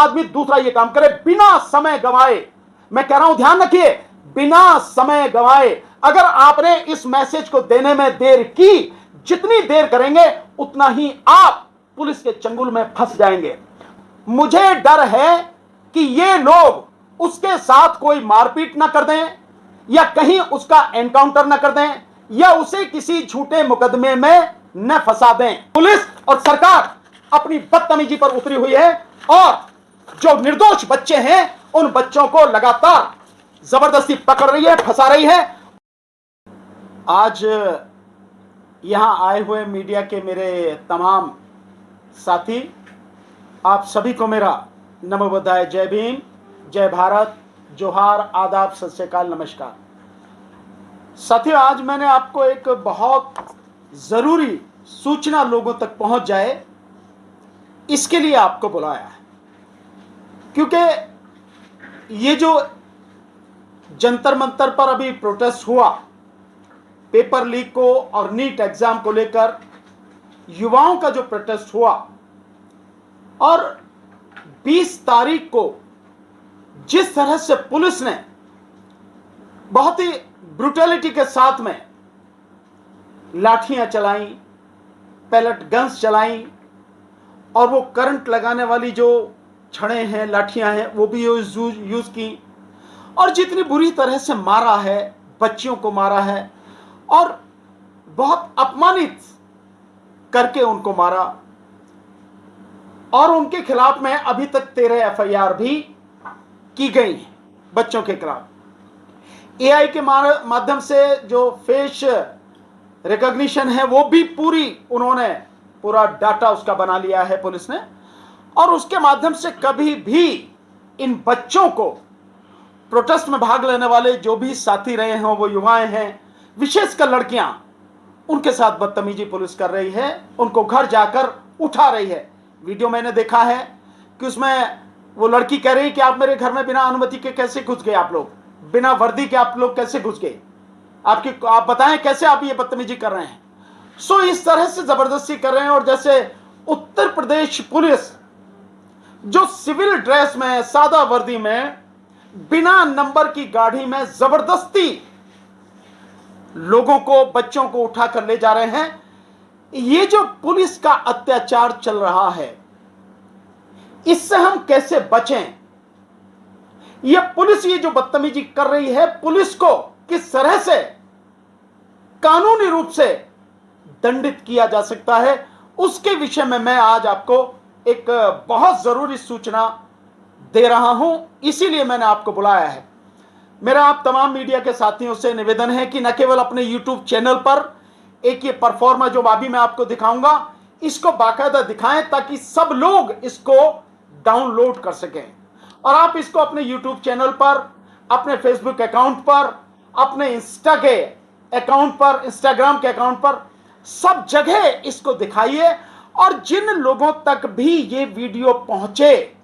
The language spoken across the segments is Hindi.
आदमी दूसरा ये काम करे बिना समय गंवाए। मैं कह रहा हूं ध्यान रखिए, बिना समय गंवाए। अगर आपने इस मैसेज को देने में देर की, जितनी देर करेंगे उतना ही आप पुलिस के चंगुल में फंस जाएंगे। मुझे डर है कि ये लोग उसके साथ कोई मारपीट ना कर दें, या कहीं उसका एनकाउंटर ना कर दें, या उसे किसी झूठे मुकदमे में न फंसा दें। पुलिस और सरकार अपनी बदतमीजी पर उतरी हुई है और जो निर्दोष बच्चे हैं उन बच्चों को लगातार जबरदस्ती पकड़ रही है, फंसा रही है। आज यहां आए हुए मीडिया के मेरे तमाम साथी, आप सभी को मेरा नमो बुद्धाय, जय भीम, जय भारत, जोहार, आदाब, सत श्री अकाल, नमस्कार। साथियों, आज मैंने आपको एक बहुत जरूरी सूचना लोगों तक पहुंच जाए, इसके लिए आपको बुलाया है। क्योंकि ये जो जंतर मंतर पर अभी प्रोटेस्ट हुआ पेपर लीक को और नीट एग्जाम को लेकर, युवाओं का जो प्रोटेस्ट हुआ, और 20 तारीख को जिस तरह से पुलिस ने बहुत ही ब्रुटैलिटी के साथ में लाठियां चलाई, पैलेट गन्स चलाई, और वो करंट लगाने वाली जो छड़ें हैं, लाठियां हैं, वो भी यूज की, और जितनी बुरी तरह से मारा है, बच्चियों को मारा है और बहुत अपमानित करके उनको मारा, और उनके खिलाफ में अभी तक 13 FIR भी की गई है बच्चों के खिलाफ। AI के माध्यम से जो फेस रिकॉग्निशन है वो भी पूरी उन्होंने पूरा डाटा उसका बना लिया है पुलिस ने, और उसके माध्यम से कभी भी इन बच्चों को, प्रोटेस्ट में भाग लेने वाले जो भी साथी रहे हों, वो युवाएं हैं, विशेषकर लड़कियां, उनके साथ बदतमीजी पुलिस कर रही है, उनको घर जाकर उठा रही है। वीडियो मैंने देखा है कि उसमें वो लड़की कह रही है कि आप मेरे घर में बिना अनुमति के कैसे घुस गए, आप लोग बिना वर्दी के आप लोग कैसे घुस गए, आप बताएं कैसे आप ये बदतमीजी कर रहे हैं। सो इस तरह से जबरदस्ती कर रहे हैं। और जैसे उत्तर प्रदेश पुलिस जो सिविल ड्रेस में, सादा वर्दी में, बिना नंबर की गाड़ी में जबरदस्ती लोगों को, बच्चों को उठाकर ले जा रहे हैं, ये जो पुलिस का अत्याचार चल रहा है, इससे हम कैसे बचें? ये पुलिस ये जो बदतमीजी कर रही है, पुलिस को किस तरह से कानूनी रूप से दंडित किया जा सकता है, उसके विषय में मैं आज आपको एक बहुत जरूरी सूचना दे रहा हूं। इसीलिए मैंने आपको बुलाया है। मेरा आप तमाम मीडिया के साथियों से निवेदन है कि न केवल अपने YouTube चैनल पर एक ये परफॉर्मा जो अभी मैं आपको दिखाऊंगा, इसको बाकायदा दिखाएं ताकि सब लोग इसको डाउनलोड कर सकें, और आप इसको अपने YouTube चैनल पर, अपने Facebook अकाउंट पर, अपने इंस्टाग्राम के अकाउंट पर, सब जगह इसको दिखाइए। और जिन लोगों तक भी ये वीडियो पहुंचे,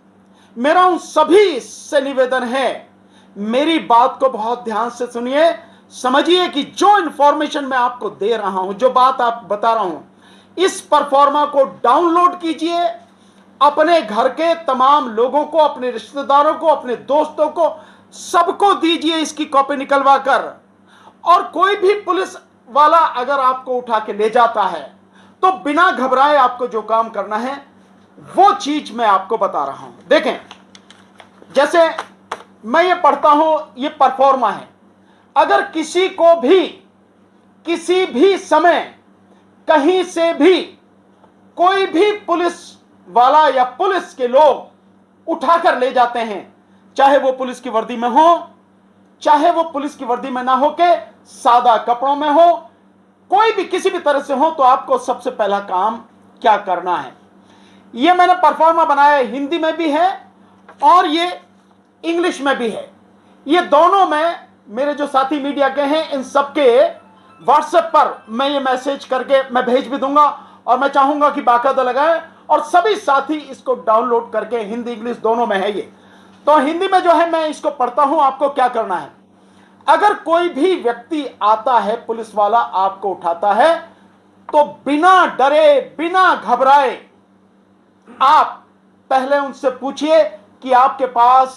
मेरा उन सभी से निवेदन है, मेरी बात को बहुत ध्यान से सुनिए, समझिए कि जो इंफॉर्मेशन मैं आपको दे रहा हूं, जो बात आप बता रहा हूं, इस परफॉर्मा को डाउनलोड कीजिए, अपने घर के तमाम लोगों को, अपने रिश्तेदारों को, अपने दोस्तों को, सबको दीजिए इसकी कॉपी निकलवा कर। और कोई भी पुलिस वाला अगर आपको उठा के ले जाता है तो बिना घबराए आपको जो काम करना है वो चीज मैं आपको बता रहा हूं। देखें, जैसे मैं ये पढ़ता हूं, ये परफॉर्मा है। अगर किसी को भी किसी भी समय कहीं से भी कोई भी पुलिस वाला या पुलिस के लोग उठाकर ले जाते हैं, चाहे वो पुलिस की वर्दी में हो, चाहे वो पुलिस की वर्दी में ना हो के सादा कपड़ों में हो, कोई भी किसी भी तरह से हो, तो आपको सबसे पहला काम क्या करना है, ये मैंने परफॉर्मा बनाया है। हिंदी में भी है और ये इंग्लिश में भी है। ये दोनों में मेरे जो साथी मीडिया के हैं, इन सबके व्हाट्सएप पर मैं ये मैसेज करके मैं भेज भी दूंगा, और मैं चाहूंगा कि बाकायदा लगाएं और सभी साथी इसको डाउनलोड करके, हिंदी इंग्लिश दोनों में है ये। तो हिंदी में जो है मैं इसको पढ़ता हूं। आपको क्या करना है, अगर कोई भी व्यक्ति आता है, पुलिस वाला आपको उठाता है, तो बिना डरे, बिना घबराए, आप पहले उनसे पूछिए कि आपके पास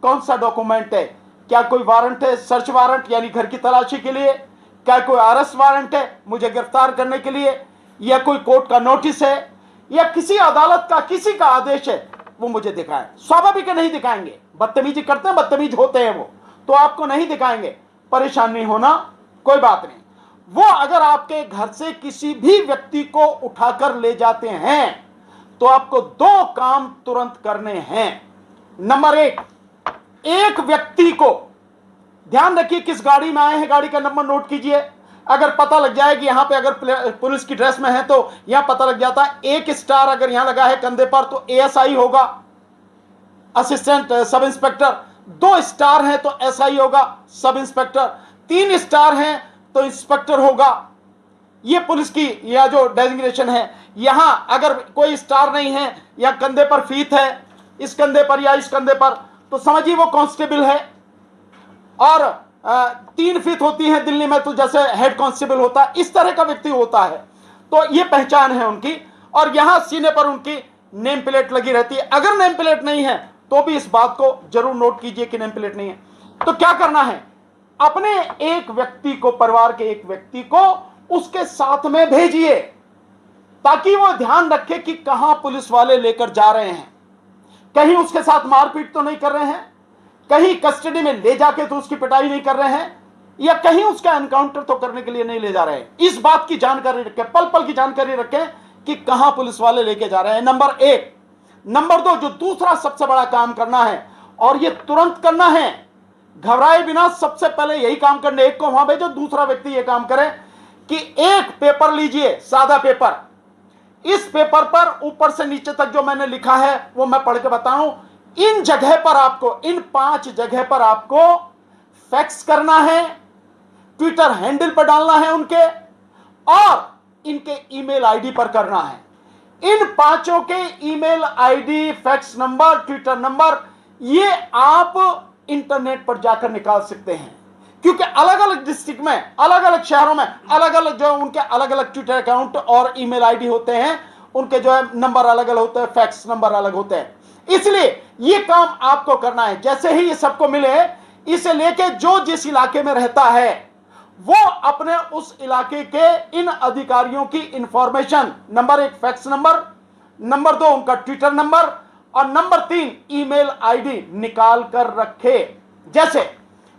कौन सा डॉक्यूमेंट है, क्या कोई वारंट है, सर्च वारंट यानी घर की तलाशी के लिए, क्या कोई अरेस्ट वारंट है मुझे गिरफ्तार करने के लिए, या कोई कोर्ट का नोटिस है, या किसी अदालत का किसी का आदेश है, वो मुझे दिखाएं। स्वाभाविक है नहीं दिखाएंगे, बदतमीजी करते हैं, बदतमीज होते हैं वो, तो आपको नहीं दिखाएंगे, परेशान नहीं होना, कोई बात नहीं। वो अगर आपके घर से किसी भी व्यक्ति को उठाकर ले जाते हैं तो आपको दो काम तुरंत करने हैं। नंबर एक व्यक्ति को, ध्यान रखिए किस गाड़ी में आए हैं, गाड़ी का नंबर नोट कीजिए। अगर पता लग जाए कि यहां पे अगर पुलिस की ड्रेस में है तो यहां पता लग जाता है। 1 स्टार अगर यहां लगा है कंधे पर तो एएसआई होगा, असिस्टेंट सब इंस्पेक्टर। 2 स्टार है तो एसआई होगा, सब इंस्पेक्टर। 3 स्टार है तो इंस्पेक्टर होगा। ये पुलिस की या जो डेजिग्नेशन है। यहां अगर कोई स्टार नहीं है या कंधे पर फीत है, इस कंधे पर या इस कंधे पर, तो समझिए वो कांस्टेबल है। और 3 फीत होती है दिल्ली में तो जैसे हेड कांस्टेबल होता है, इस तरह का व्यक्ति होता है। तो ये पहचान है उनकी। और यहां सीने पर उनकी नेम प्लेट लगी रहती है। अगर नेम प्लेट नहीं है तो भी इस बात को जरूर नोट कीजिए कि नेम प्लेट नहीं है। तो क्या करना है, अपने एक व्यक्ति को, परिवार के एक व्यक्ति को उसके साथ में भेजिए ताकि वो ध्यान रखे कि कहां पुलिस वाले लेकर जा रहे हैं। कहीं उसके साथ मारपीट तो नहीं कर रहे हैं, कहीं कस्टडी में ले जाके तो उसकी पिटाई नहीं कर रहे हैं, या कहीं उसका एनकाउंटर तो करने के लिए नहीं ले जा रहे हैं। इस बात की जानकारी रखें, पल पल की जानकारी रखें कि कहां पुलिस वाले लेके जा रहे हैं। नंबर 1। नंबर 2, जो दूसरा सबसे बड़ा काम करना है और ये तुरंत करना है, घबराए बिना सबसे पहले यही काम करने। एक को वहां भेजो, दूसरा व्यक्ति ये काम करे कि एक पेपर लीजिए, सादा पेपर। इस पेपर पर ऊपर से नीचे तक जो मैंने लिखा है वो मैं पढ़ के बताऊं। इन जगह पर आपको, इन 5 जगह पर आपको फैक्स करना है, ट्विटर हैंडल पर डालना है उनके, और इनके ईमेल आईडी पर करना है। इन 5 के email ID, fax number, Twitter number, ये आप इंटरनेट पर जाकर निकाल सकते हैं। क्योंकि अलग अलग डिस्ट्रिक्ट में, अलग अलग शहरों में अलग अलग जो उनके अलग अलग ट्विटर अकाउंट और ईमेल आईडी होते हैं, उनके जो है नंबर अलग अलग होते हैं, फैक्स नंबर अलग होते हैं। इसलिए ये काम आपको करना है। जैसे ही ये सबको मिले, इसे लेके जो जिस इलाके में रहता है वो अपने उस इलाके के इन अधिकारियों की information, number 1 fax number, number 2 उनका ट्विटर नंबर, और नंबर 3 ईमेल आईडी निकाल कर रखे। जैसे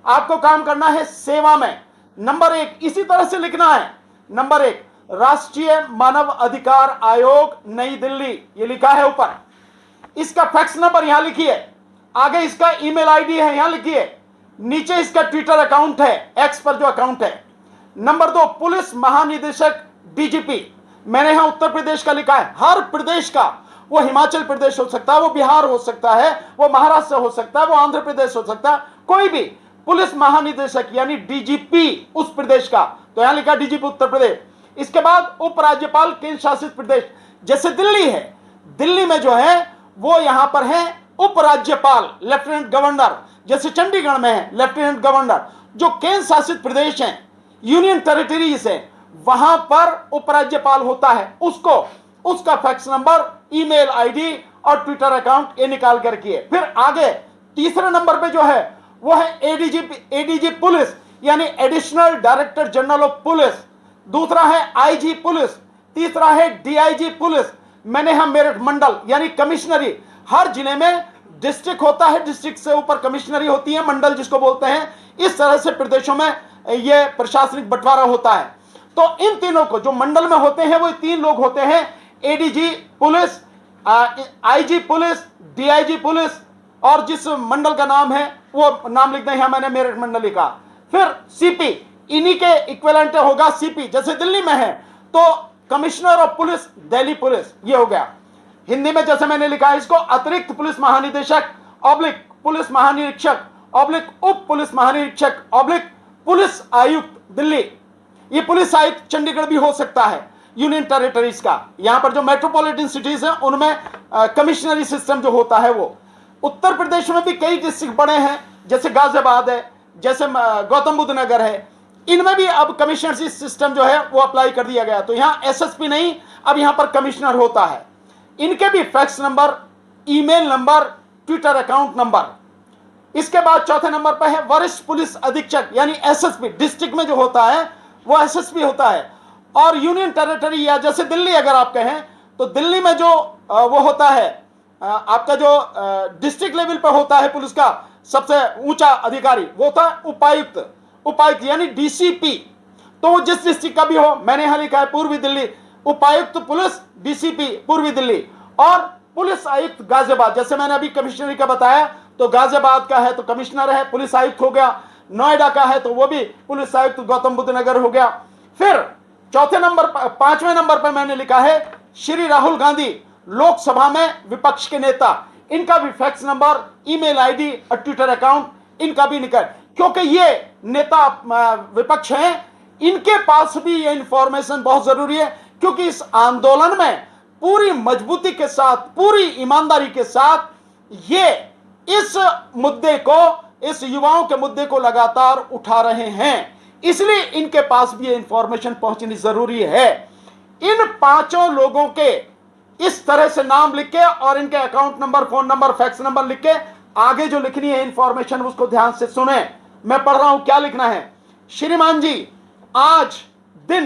आपको काम करना है सेवा में, नंबर 1 इसी तरह से लिखना है। नंबर 1 राष्ट्रीय मानव अधिकार आयोग नई दिल्ली, ये लिखा है ऊपर। इसका फैक्स नंबर यहां लिखिए, आगे इसका ईमेल आईडी है यहां लिखिए, नीचे इसका ट्विटर अकाउंट है, एक्स पर जो अकाउंट है। नंबर 2 पुलिस महानिदेशक डीजीपी, मैंने यहां उत्तर प्रदेश का लिखा है। हर प्रदेश का, वो हिमाचल प्रदेश हो सकता है, वो बिहार हो सकता है, वो महाराष्ट्र हो सकता है, वो आंध्र प्रदेश हो सकता है, कोई भी पुलिस महानिदेशक यानी डीजीपी उस प्रदेश का, तो यहां लिखा डीजीपी उत्तर प्रदेश। इसके बाद उपराज्यपाल केंद्र शासित प्रदेश, जैसे दिल्ली है, दिल्ली में जो है वो यहां पर है उपराज्यपाल, लेफ्टिनेंट गवर्नर। जैसे चंडीगढ़ में है लेफ्टिनेंट गवर्नर। जो केंद्र शासित प्रदेश हैं, यूनियन टेरिटरीज है, वहां पर उपराज्यपाल होता है, उसको उसका फैक्स नंबर, ईमेल आईडी और ट्विटर अकाउंट ये निकाल कर किए। फिर आगे तीसरे नंबर पे जो है वो है एडीजी पुलिस यानी additional director general of police. दूसरा है आईजी पुलिस, तीसरा है डीआईजी पुलिस। मैंने यहां मेरठ मंडल यानी कमिश्नरी, हर जिले में डिस्ट्रिक्ट होता है, डिस्ट्रिक्ट से ऊपर कमिश्नरी होती है, मंडल जिसको बोलते हैं। इस तरह से प्रदेशों में यह प्रशासनिक बंटवारा होता है। तो इन तीनों को, जो मंडल में होते हैं वो 3 लोग होते हैं, ADG police, IG police, DIG police, और जिस मंडल का नाम है वो नाम लिखते हैं, मैंने मेरठ मंडल लिखा। फिर सीपी, इन्हीं के इक्विवेलेंट होगा सीपी। जैसे दिल्ली में है तो commissioner of police Delhi police, ये हो गया। हिंदी में जैसे मैंने लिखा है इसको, अतिरिक्त पुलिस महानिदेशक ऑब्लिक पुलिस महानिरीक्षक ऑब्लिक उप पुलिस महानिरीक्षक ऑब्लिक पुलिस आयुक्त दिल्ली। ये पुलिस आयुक्त चंडीगढ़ भी हो सकता है, यूनियन टेरिटरीज का। यहां पर जो मेट्रोपॉलिटन सिटीज हैं उनमें कमिश्नरी सिस्टम जो होता है वो। उत्तर प्रदेश में भी कई डिस्ट्रिक्ट बड़े हैं, जैसे गाजियाबाद है, जैसे गौतम बुद्ध नगर है, इनमें भी अब कमिश्नरी सिस्टम जो है वो अप्लाई कर दिया गया। तो यहां एसएसपी नहीं, अब यहां पर कमिश्नर होता है। इनके भी fax number, email number, Twitter account number. इसके बाद चौथे नंबर पर है वरिष्ठ पुलिस अधीक्षक यानी एसएसपी। डिस्ट्रिक्ट में जो होता है वो एसएसपी होता है। और यूनियन टेरिटरी या जैसे दिल्ली अगर आप कहें तो दिल्ली में जो वो होता है आपका जो डिस्ट्रिक्ट लेवल पर होता है पुलिस का सबसे ऊंचा अधिकारी, वो होता है उपायुक्त। उपायुक्त यानी डीसीपी। तो जिस डिस्ट्रिक्ट का भी हो, मैंने यहां लिखा है पूर्वी दिल्ली, उपायुक्त पुलिस डीसीपी पूर्वी दिल्ली। और पुलिस आयुक्त गाजियाबाद, जैसे मैंने अभी कमिश्नरी का बताया तो गाजियाबाद का है तो कमिश्नर है, पुलिस आयुक्त हो गया। नोएडा का है तो वो भी पुलिस आयुक्त गौतम बुद्ध नगर हो गया। फिर चौथे नंबर पर, पांचवें नंबर पर मैंने लिखा है श्री राहुल गांधी, लोकसभा में विपक्ष के नेता। इनका भी फैक्स नंबर, ईमेल आईडी और ट्विटर अकाउंट इनका भी निकल, क्योंकि ये नेता विपक्ष हैं, इनके पास भी ये इंफॉर्मेशन बहुत जरूरी है। क्योंकि इस आंदोलन में पूरी मजबूती के साथ, पूरी ईमानदारी के साथ ये इस मुद्दे को, इस युवाओं के मुद्दे को लगातार उठा रहे हैं, इसलिए इनके पास भी ये इंफॉर्मेशन पहुंचनी जरूरी है। इन पांचों लोगों के इस तरह से नाम लिख के और इनके account number, phone number, fax number लिख के आगे जो लिखनी है इंफॉर्मेशन उसको ध्यान से सुने। मैं पढ़ रहा हूं क्या लिखना है। श्रीमान जी, आज दिन,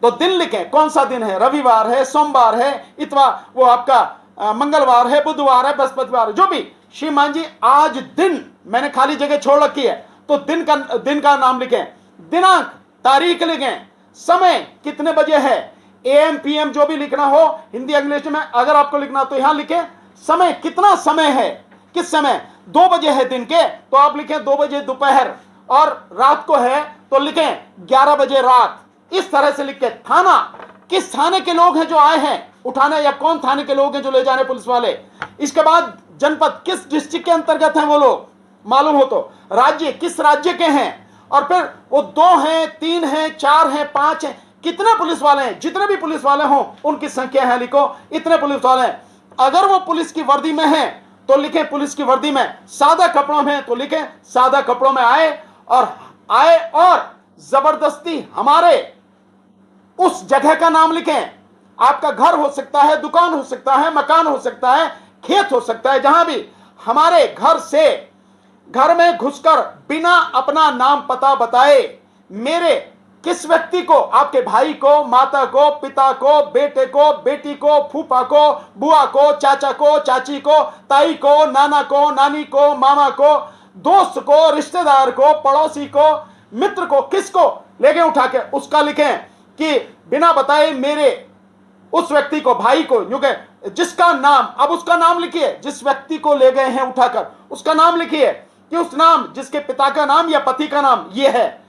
तो दिन लिखें, कौन सा दिन है, रविवार है, सोमवार है, इतवार, वो आपका मंगलवार है, बुधवार है, बृहस्पतिवार, जो भी। श्रीमान जी, आज दिन, मैंने खाली जगह छोड़ रखी है तो दिन का नाम लिखें, दिनांक, तारीख लिखें, समय कितने बजे है, एएम पीएम जो भी लिखना हो, हिंदी इंग्लिश में अगर आपको लिखना तो यहां लिखें। समय, कितना समय है, किस समय, 2 बजे है दिन के तो आप लिखें 2 बजे दोपहर, और रात को है तो लिखें 11 बजे रात। इस तरह से लिख के थाना, किस थाने के लोग हैं जो आए हैं उठाने, या कौन थाने के लोग हैं जो ले जाने पुलिस वाले। इसके बाद जनपद, किस डिस्ट्रिक्ट के अंतर्गत हैं वो लोग मालूम हो तो, राज्य, किस राज्य के हैं, और फिर वो 2 हैं, 3 हैं, 4 हैं, 5 हैं, कितने पुलिस वाले हैं, जितने भी पुलिस वाले हों उनकी संख्या है लिखो, इतने पुलिस वाले हैं। अगर वो पुलिस की वर्दी में हैं तो लिखें पुलिस की वर्दी में, सादा कपड़ों में तो लिखें सादा कपड़ों में आए, और जबरदस्ती हमारे उस जगह का नाम लिखें। आपका घर हो सकता है, दुकान हो सकता है, मकान हो सकता है, खेत हो सकता है, जहां भी हमारे घर में घुसकर बिना अपना नाम पता बताए मेरे किस व्यक्ति को, आपके भाई को, माता को, पिता को, बेटे को, बेटी को, फूफा को, बुआ को, चाचा को, चाची को, ताई को, नाना को, नानी को, मामा को, दोस्त को, रिश्तेदार को, पड़ोसी को, मित्र को, किसको लेके उठा के उसका लिखें कि बिना बताए मेरे उस व्यक्ति को, भाई को, क्योंकि जिसका नाम, अब उसका नाम लिखिए, जिस व्यक्ति को ले गए हैं उठाकर उसका नाम लिखिए, कि उस नाम, जिसके पिता का नाम या पति का नाम ये है,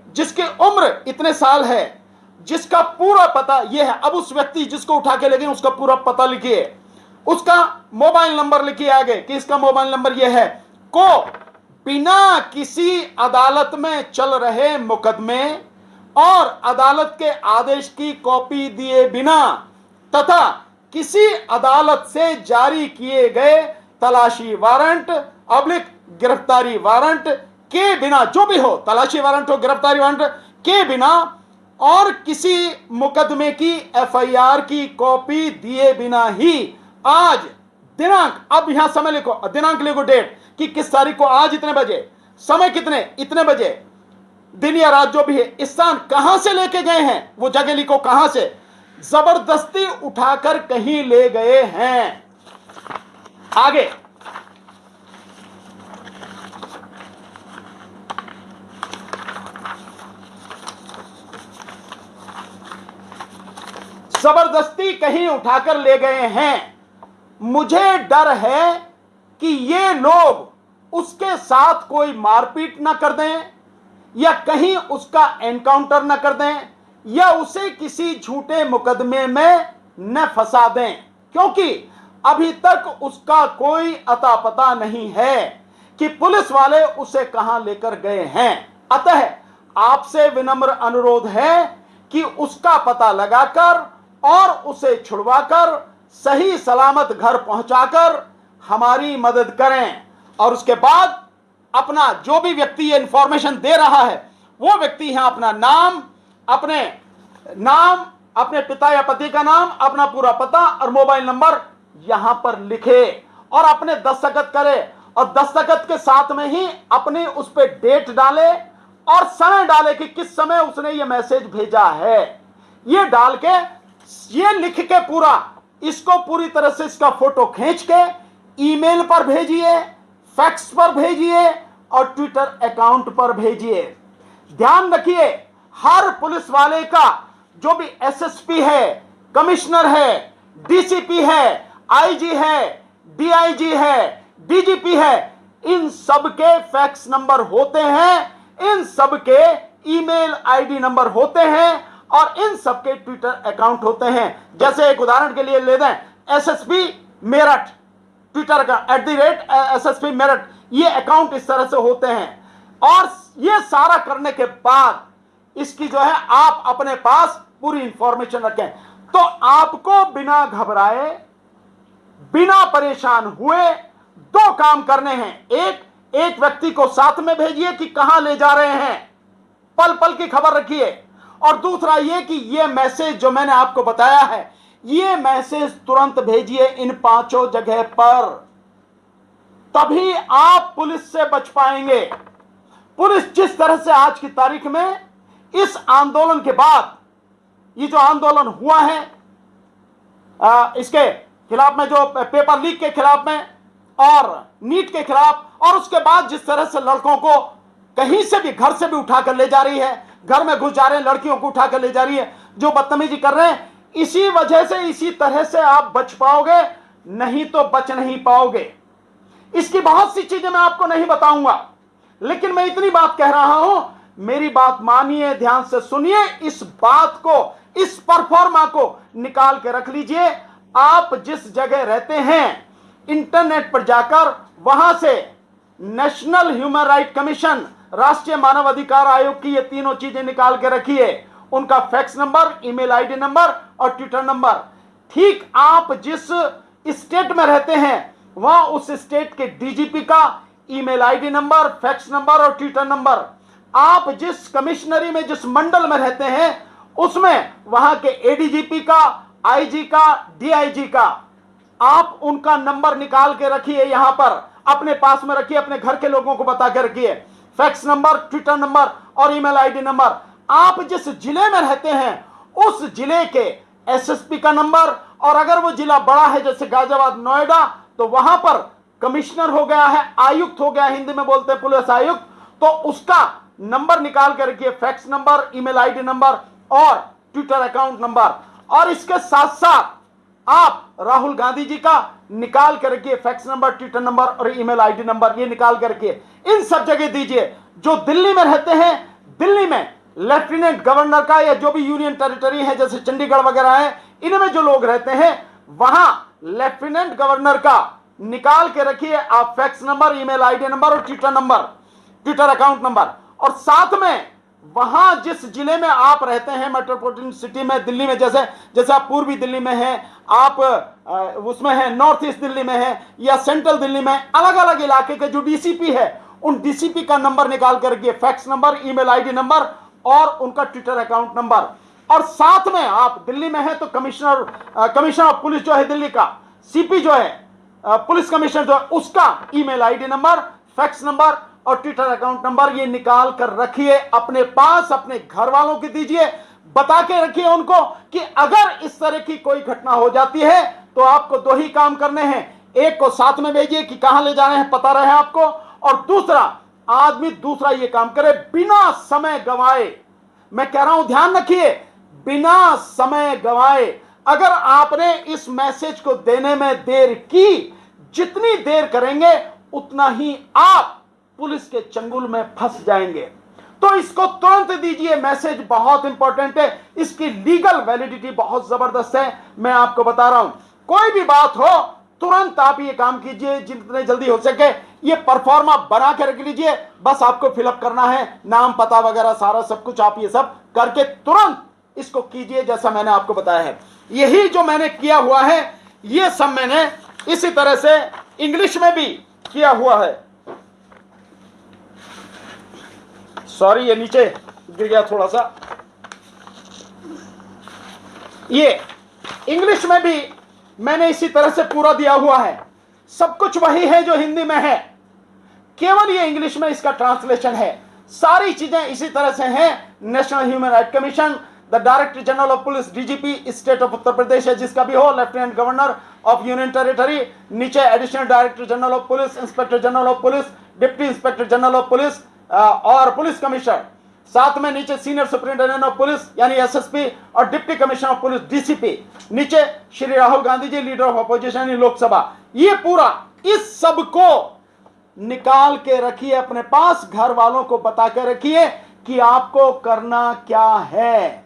जिसकी उम्र इतने साल है, जिसका पूरा पता ये है। अब उस व्यक्ति जिसको उठा के ले गए उसका पूरा पता लिखिए, उसका मोबाइल नंबर लिखिए आगे कि इसका मोबाइल नंबर ये है, को बिना किसी अदालत में चल रहे मुकदमे और अदालत के आदेश की कॉपी दिए बिना तथा किसी अदालत से जारी किए गए तलाशी वारंट अब्लिक गिरफ्तारी वारंट के बिना, जो भी हो, तलाशी वारंट हो, गिरफ्तारी वारंट के बिना, और किसी मुकदमे की एफआईआर की कॉपी दिए बिना ही आज दिनांक, अब यहां समय लिखो, दिनांक लिखो, डेट कि किस तारीख को, आज इतने बजे, समय कितने, इतने बजे, दिन या रात जो भी है, स्थान कहां से लेके गए हैं वो जगह लिखो, कहां से जबरदस्ती उठाकर कहीं ले गए हैं। आगे जबरदस्ती कहीं उठाकर ले गए हैं। मुझे डर है कि ये लोग उसके साथ कोई मारपीट ना कर दें, या कहीं उसका एनकाउंटर न कर दें, या उसे किसी झूठे मुकदमे में न फंसा दें, क्योंकि अभी तक उसका कोई अता पता नहीं है कि पुलिस वाले उसे कहां लेकर गए हैं। अतः आपसे विनम्र अनुरोध है कि उसका पता लगाकर और उसे छुड़वाकर सही सलामत घर पहुंचाकर हमारी मदद करें, और उसके बाद अपना जो भी व्यक्ति ये इंफॉर्मेशन दे रहा है वो व्यक्ति यहां अपना नाम, अपने पिता या पति का नाम, अपना पूरा पता और मोबाइल नंबर यहां पर लिखे, और अपने दस्तखत करे और दस्तखत के साथ में ही अपनी उस पर डेट डाले और समय डाले कि किस समय उसने ये मैसेज भेजा है। ये डाल के, ये लिख के पूरा, इसको पूरी तरह से इसका फोटो खींच के ईमेल पर भेजिए, फैक्स पर भेजिए और ट्विटर अकाउंट पर भेजिए। ध्यान रखिए, हर पुलिस वाले का, जो भी एसएसपी है, कमिश्नर है, डीसीपी है, आईजी है, डीआईजी है, डीजीपी है, इन सब के फैक्स नंबर होते हैं, इन सब के ईमेल आईडी नंबर होते हैं और इन सब के ट्विटर अकाउंट होते हैं। जैसे एक उदाहरण के लिए ले दें, एसएसपी मेरठ ट्विटर का @SSP मेरठ, ये अकाउंट इस तरह से होते हैं। और ये सारा करने के बाद इसकी जो है आप अपने पास पूरी इंफॉर्मेशन रखें। तो आपको बिना घबराए, बिना परेशान हुए दो काम करने हैं। एक व्यक्ति को साथ में भेजिए कि कहां ले जा रहे हैं, पल पल की खबर रखिए। और दूसरा ये कि ये मैसेज जो मैंने आपको बताया है, ये मैसेज तुरंत भेजिए इन 5 जगह पर, तभी आप पुलिस से बच पाएंगे। पुलिस जिस तरह से आज की तारीख में इस आंदोलन के बाद, ये जो आंदोलन हुआ है इसके खिलाफ में, जो पेपर लीक के खिलाफ में और नीट के खिलाफ, और उसके बाद जिस तरह से लड़कों को कहीं से भी, घर से भी उठाकर ले जा रही है, घर में घुस जा रहे हैं, लड़कियों को उठाकर ले जा रही है, जो बदतमीजी कर रहे हैं, इसी वजह से, इसी तरह से आप बच पाओगे, नहीं तो बच नहीं पाओगे। इसकी बहुत सी चीजें मैं आपको नहीं बताऊंगा, लेकिन मैं इतनी बात कह रहा हूं, मेरी बात मानिए, ध्यान से सुनिए, इस बात को, इस परफॉर्मा को निकाल के रख लीजिए। आप जिस जगह रहते हैं, इंटरनेट पर जाकर वहां से नेशनल ह्यूमन राइट कमीशन, राष्ट्रीय मानव अधिकार आयोग की ये तीनों चीजें निकाल के रखिए, उनका fax number, email ID number और ट्विटर नंबर। ठीक आप जिस स्टेट में रहते हैं, वहां उस स्टेट के डीजीपी का email ID number, fax number और ट्विटर नंबर। आप जिस कमिश्नरी में, जिस मंडल में रहते हैं, उसमें वहां के एडीजीपी का, आईजी का, डीआईजी का, आप उनका नंबर निकाल के रखिए, यहां पर अपने पास में रखिए, अपने घर के लोगों को बता के रखिए, फैक्स नंबर, ट्विटर नंबर और ईमेल आईडी नंबर। आप जिस जिले में रहते हैं, उस जिले के एसएसपी का नंबर, और अगर वो जिला बड़ा है जैसे गाजियाबाद, नोएडा, तो वहां पर कमिश्नर हो गया है, आयुक्त हो गया, हिंदी में बोलते हैं पुलिस आयुक्त, तो उसका नंबर निकाल के रखिए, fax number, email ID number और ट्विटर अकाउंट नंबर। और इसके साथ साथ आप राहुल गांधी जी का निकाल के रखिए, फैक्स नंबर, ट्विटर नंबर और ईमेल आईडी नंबर, ये निकाल के रखिए, इन सब जगह दीजिए। जो दिल्ली में रहते हैं, दिल्ली में लेफ्टिनेंट गवर्नर का, या जो भी यूनियन टेरिटरी है जैसे चंडीगढ़ वगैरह है, इनमें जो लोग रहते हैं, वहां लेफ्टिनेंट गवर्नर का निकाल के रखिए आप, fax number, email ID number और Twitter number, Twitter account number. और साथ में वहां जिस जिले में आप रहते हैं, मेट्रोपॉलिटन सिटी में, दिल्ली में, जैसे आप पूर्वी दिल्ली में हैं, आप उसमें हैं, नॉर्थ ईस्ट दिल्ली में है या सेंट्रल दिल्ली में, अलग अलग इलाके के जो डीसीपी है, उन डीसीपी का नंबर निकाल कर रखिए, fax number, email ID number और उनका ट्विटर अकाउंट नंबर। और साथ में आप दिल्ली में हैं तो कमिश्नर ऑफ पुलिस जो है दिल्ली का, सीपी जो है, पुलिस कमिश्नर जो है, उसका email ID number, fax number और ट्विटर अकाउंट नंबर, ये निकाल कर रखिए अपने पास, अपने घर वालों को दीजिए, बता के रखिए उनको कि अगर इस तरह की कोई घटना हो जाती है तो आपको दो ही काम करने हैं। एक को साथ में भेजिए कि कहां ले जाने हैं, पता रहे आपको, और दूसरा ये काम करे बिना समय गंवाए। मैं कह रहा हूं, ध्यान रखिए, बिना समय गंवाए। अगर आपने इस मैसेज को देने में देर की, जितनी देर करेंगे उतना ही आप पुलिस के चंगुल में फंस जाएंगे। तो इसको तुरंत दीजिए, मैसेज बहुत इंपॉर्टेंट है, इसकी लीगल वैलिडिटी बहुत जबरदस्त है। मैं आपको बता रहा हूं, कोई भी बात हो तुरंत आप ये काम कीजिए, जितने जल्दी हो सके ये परफॉर्मा बना के रख लीजिए। बस आपको फिलअप करना है, नाम, पता वगैरह सारा सब कुछ, आप ये सब करके तुरंत इसको कीजिए जैसा मैंने आपको बताया है। यही जो मैंने किया हुआ है, ये सब मैंने इसी तरह से इंग्लिश में भी किया हुआ है। सॉरी, ये नीचे गिर गया थोड़ा सा। ये इंग्लिश में भी मैंने इसी तरह से पूरा दिया हुआ है। सब कुछ वही है जो हिंदी में है, केवल ये इंग्लिश में इसका ट्रांसलेशन है। सारी चीजें इसी तरह से हैं। National human right commission, the director general of police DGP state of Uttar Pradesh है जिसका भी हो, lieutenant governor of union territory, नीचे additional director general of police, inspector general of police, deputy inspector general of police और पुलिस कमिश्नर, साथ में नीचे सीनियर सुपरिंटेंडेंट ऑफ पुलिस यानी एसएसपी और deputy commissioner of police DCP, नीचे Shri Rahul Gandhi ji leader of opposition यानी लोकसभा। ये पूरा, इस सब को निकाल के रखिए अपने पास, घर वालों को बता के रखिए कि आपको करना क्या है।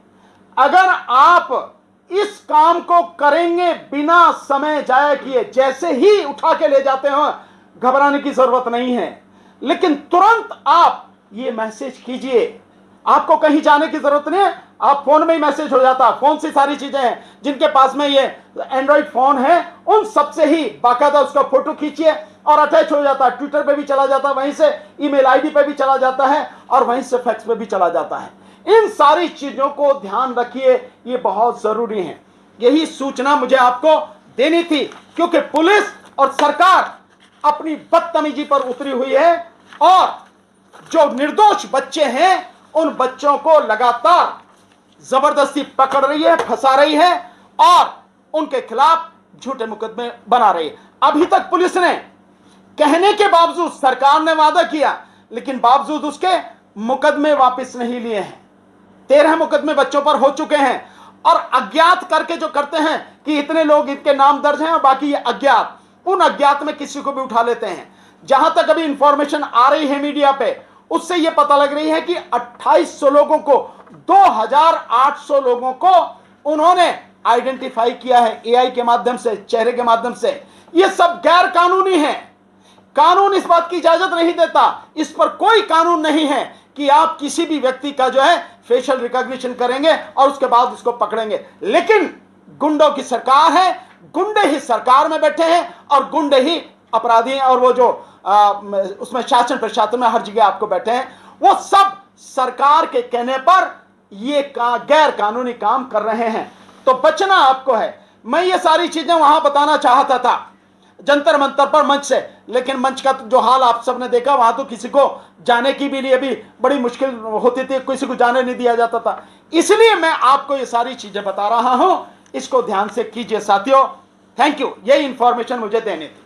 अगर आप इस काम को करेंगे बिना समय जाया किए, जैसे ही उठा के ले जाते हो घबराने की जरूरत नहीं है, लेकिन तुरंत आप ये मैसेज कीजिए। आपको कहीं जाने की जरूरत नहीं है, आप फोन में ही मैसेज हो जाता। फोन से सारी चीजें हैं, जिनके पास में ये एंड्रॉइड फोन है उन सबसे ही बाकायदा उसका फोटो खींचिए और अटैच हो जाता है। ट्विटर पे भी चला जाता है, वहीं से ईमेल आईडी पे भी चला जाता है और वहीं से फैक्स पे भी चला जाता है। इन सारी चीजों को ध्यान रखिए, ये बहुत जरूरी है। यही सूचना मुझे आपको देनी थी, क्योंकि पुलिस और सरकार अपनी बदतमीजी पर उतरी हुई है और जो निर्दोष बच्चे हैं उन बच्चों को लगातार जबरदस्ती पकड़ रही है, फंसा रही है और उनके खिलाफ झूठे मुकदमे बना रही है। अभी तक पुलिस ने कहने के बावजूद, सरकार ने वादा किया लेकिन बावजूद उसके मुकदमे वापस नहीं लिए हैं। 13 मुकदमे बच्चों पर हो चुके हैं और अज्ञात करके जो करते हैं कि इतने लोग, इनके नाम दर्ज हैं और बाकी ये अज्ञात, उन अज्ञात में किसी को भी उठा लेते हैं। जहां तक अभी इंफॉर्मेशन आ रही है मीडिया पे, उससे यह पता लग रही है कि 2800 लोगों को, 2800 लोगों को उन्होंने आइडेंटिफाई किया है एआई के माध्यम से, चेहरे के माध्यम से। यह सब गैर कानूनी है। कानून इस बात की इजाजत नहीं देता, इस पर कोई कानून नहीं है कि आप किसी भी व्यक्ति का जो है फेशियल रिकॉग्निशन करेंगे और उसके बाद उसको पकड़ेंगे। लेकिन गुंडों की सरकार है, गुंडे ही सरकार में बैठे हैं और गुंडे ही अपराधी हैं, और वो जो उसमें शासन प्रशासन में हर जगह आपको बैठे हैं, वो सब सरकार के कहने पर ये गैर कानूनी काम कर रहे हैं। तो बचना आपको है। मैं ये सारी चीजें वहां बताना चाहता था जंतर मंतर पर, मंच से, लेकिन मंच का जो हाल आप सबने देखा, वहां तो किसी को जाने की भी लिए भी बड़ी मुश्किल होती थी, किसी को जाने नहीं दिया जाता था। इसलिए मैं आपको ये सारी चीजें बता रहा हूं, इसको ध्यान से कीजिए साथियों। थैंक यू, ये इंफॉर्मेशन मुझे देनी थी।